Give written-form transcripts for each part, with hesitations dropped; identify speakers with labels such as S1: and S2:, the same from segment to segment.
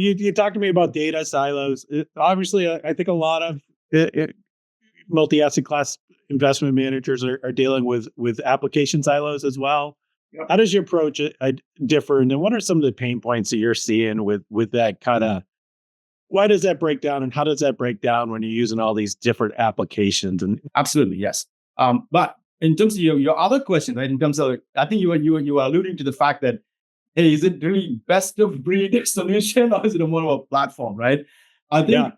S1: you talked to me about data silos. Obviously, I think a lot of multi-asset class investment managers are dealing with application silos as well.
S2: Yep.
S1: How does your approach differ? And then what are some of the pain points that you're seeing with that kind of, why does that break down, and how does that break down when you're using all these different applications? And
S2: Absolutely, yes. But in terms of your other question, right? In terms of, I think you were alluding to the fact that, hey, is it really best of breed solution, or is it more of a platform, right? I think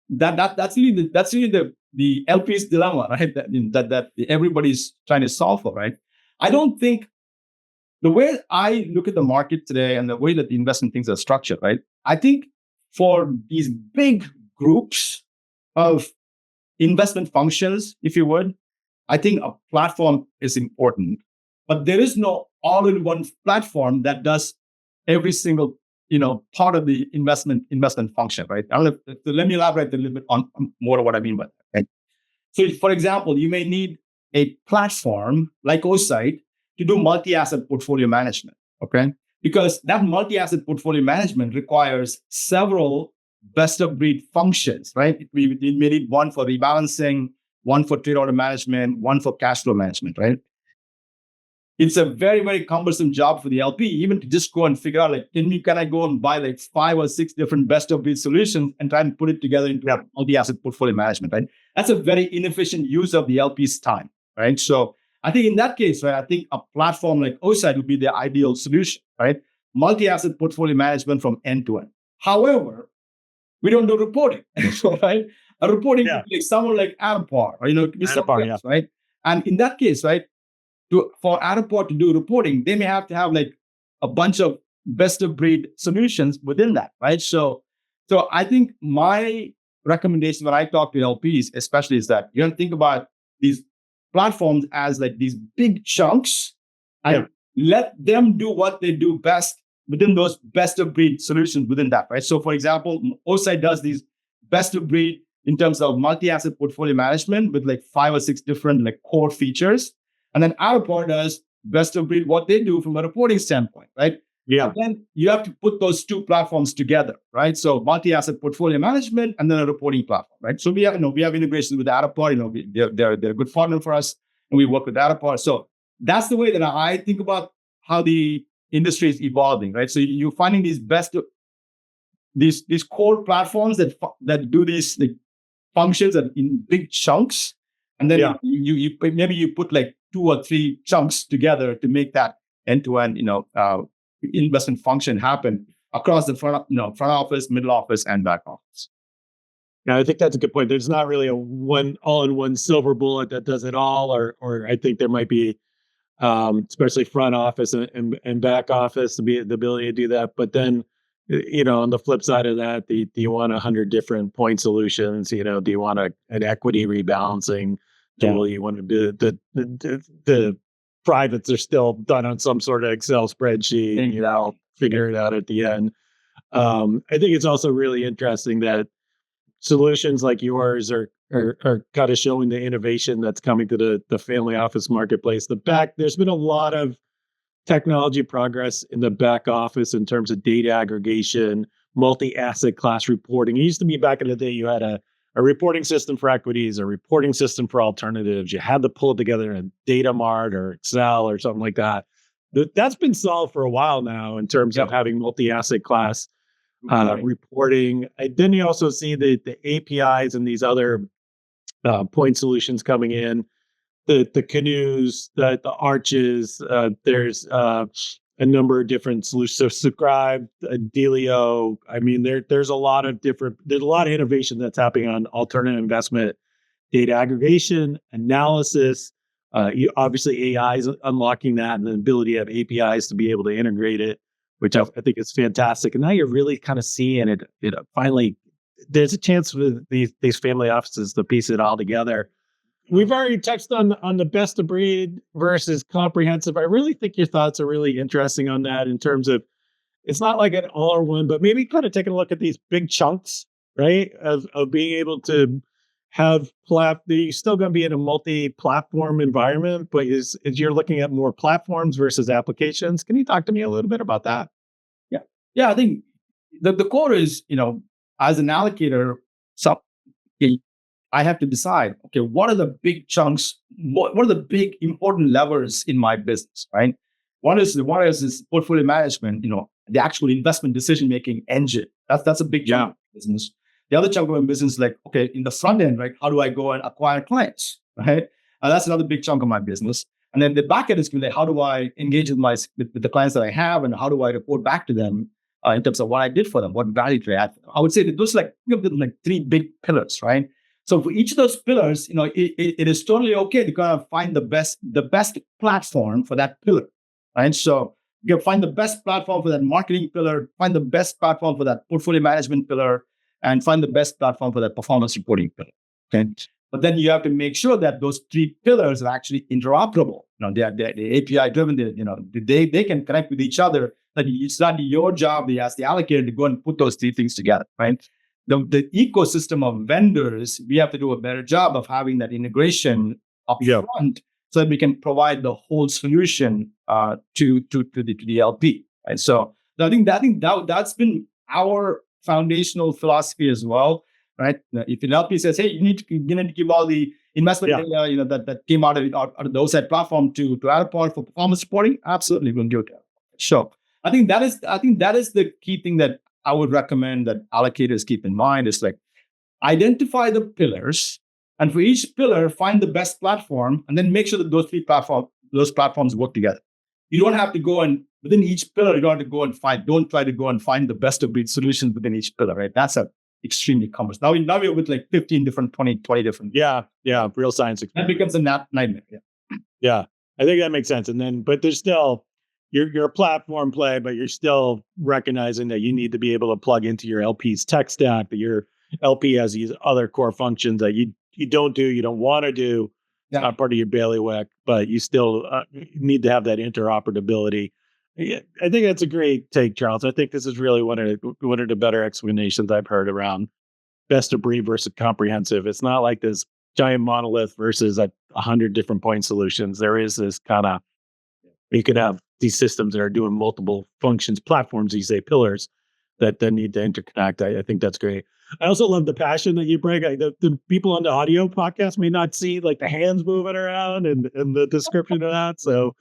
S2: that's really the LP's dilemma, right? That everybody's trying to solve for, right? I don't think the way I look at the market today and the way that the investment things are structured, right? I think for these big groups of investment functions, if you would, I think a platform is important, but there is no all-in-one platform that does every single, part of the investment function, right? I don't know let me elaborate a little bit on more of what I mean by that. Right? So, for example, you may need a platform like Osyte to do multi-asset portfolio management, okay? Because that multi-asset portfolio management requires several best-of-breed functions, right? We may need one for rebalancing, one for trade order management, one for cash flow management, right? It's a very, very cumbersome job for the LP, even to just go and figure out, like, can I go and buy like 5 or 6 different best-of-breed solutions and try and put it together into multi-asset portfolio management, right? That's a very inefficient use of the LP's time, right? So I think in that case, right, I think a platform like Osyte would be the ideal solution, right? Multi-asset portfolio management from end to end. However, we don't do reporting, right? A reporting could be like someone like Adapar, or it could be someone else, right? And in that case, right, for Adapar to do reporting, they may have to have like a bunch of best-of-breed solutions within that, right? So I think my recommendation when I talk to LPs, especially, is that you don't think about these platforms as like these big chunks, and let them do what they do best within those best-of-breed solutions within that, right? So, for example, Osyte does these best-of-breed in terms of multi-asset portfolio management with like 5 or 6 different like core features. And then Adapar does best-of-breed what they do from a reporting standpoint, right?
S1: Yeah.
S2: And then you have to put those two platforms together, right? So multi-asset portfolio management and then a reporting platform, right? So we have integrations with Adapar. They're a good partner for us, and we work with Adapar. So that's the way that I think about how the industry is evolving, right? So you're finding these core platforms that do these like functions in big chunks, and then you maybe you put like 2 or 3 chunks together to make that end-to-end investment function happen across the front office, middle office, and back office.
S1: Yeah, I think that's a good point. There's not really a all-in-one silver bullet that does it all, or I think there might be, especially front office and back office, the ability to do that. But then, on the flip side of that, do you want 100 different point solutions? Do you want an equity rebalancing tool? You want to do the privates are still done on some sort of Excel spreadsheet, figure it out at the end. I think it's also really interesting that solutions like yours are kind of showing the innovation that's coming to the family office marketplace. There's been a lot of technology progress in the back office in terms of data aggregation, multi-asset class reporting. It used to be back in the day, you had a reporting system for equities, a reporting system for alternatives. You had to pull it together in Data Mart or Excel or something like that. That's been solved for a while now in terms of having multi-asset class reporting. And then you also see the APIs and these other point solutions coming in, the canoes, the arches. There's a number of different solutions. So Subscribe, Delio. I mean, there's a lot of innovation that's happening on alternative investment, data aggregation, analysis. Obviously, AI is unlocking that, and the ability to have APIs to be able to integrate it, which I think is fantastic. And now you're really kind of seeing it. Finally, there's a chance for these family offices to piece it all together. We've already touched on the best of breed versus comprehensive. I really think your thoughts are really interesting on that in terms of it's not like an all-in-one, but maybe kind of taking a look at these big chunks, right? Of being able to have you're still going to be in a multi-platform environment, but is you're looking at more platforms versus applications. Can you talk to me a little bit about that?
S2: Yeah, I think the core is, as an allocator, some I have to decide, okay, what are the big chunks? What are the big important levers in my business, right? One is this portfolio management, the actual investment decision-making engine. That's a big chunk of business. The other chunk of my business is like, okay, in the front end, right? How do I go and acquire clients, right? And that's another big chunk of my business. And then the back end is like, how do I engage with the clients that I have, and how do I report back to them in terms of what I did for them, what value do I add? I would say that those like three big pillars, right? So for each of those pillars, it is totally okay to kind of find the best platform for that pillar, right? So you can find the best platform for that marketing pillar, find the best platform for that portfolio management pillar, and find the best platform for that performance reporting pillar. Okay. But then you have to make sure that those three pillars are actually interoperable. They're API driven. They can connect with each other. That it's not your job as the allocator to go and put those three things together, right? The ecosystem of vendors, we have to do a better job of having that integration up front, so that we can provide the whole solution to the LP. Right. So I think that's been our foundational philosophy as well. Right. If an LP says, "Hey, you need to give all the investment data, that came out of the Osyte platform to Addeport for performance reporting," absolutely, we'll do it. Sure. I think that is the key thing that I would recommend that allocators keep in mind is like identify the pillars, and for each pillar, find the best platform, and then make sure that those platforms work together. You don't have to go and within each pillar, you don't have to go and don't try to go and find the best of breed solutions within each pillar, right? That's extremely cumbersome. Now we're with like 15 different, 20 different.
S1: Yeah. Real science
S2: experiment. That becomes a nightmare.
S1: Yeah. I think that makes sense. And then, but there's still, you're a platform play, but you're still recognizing that you need to be able to plug into your LP's tech stack, that your LP has these other core functions that you don't do, you don't want to do. It's not part of your bailiwick, but you still need to have that interoperability. Yeah, I think that's a great take, Charles. I think this is really one of the better explanations I've heard around best of breed versus comprehensive. It's not like this giant monolith versus 100 different point solutions. There is this kind of, you could have these systems that are doing multiple functions, platforms, you say pillars that then need to interconnect. I think that's great. I also love the passion that you bring. The people on the audio podcast may not see like the hands moving around and the description of that. So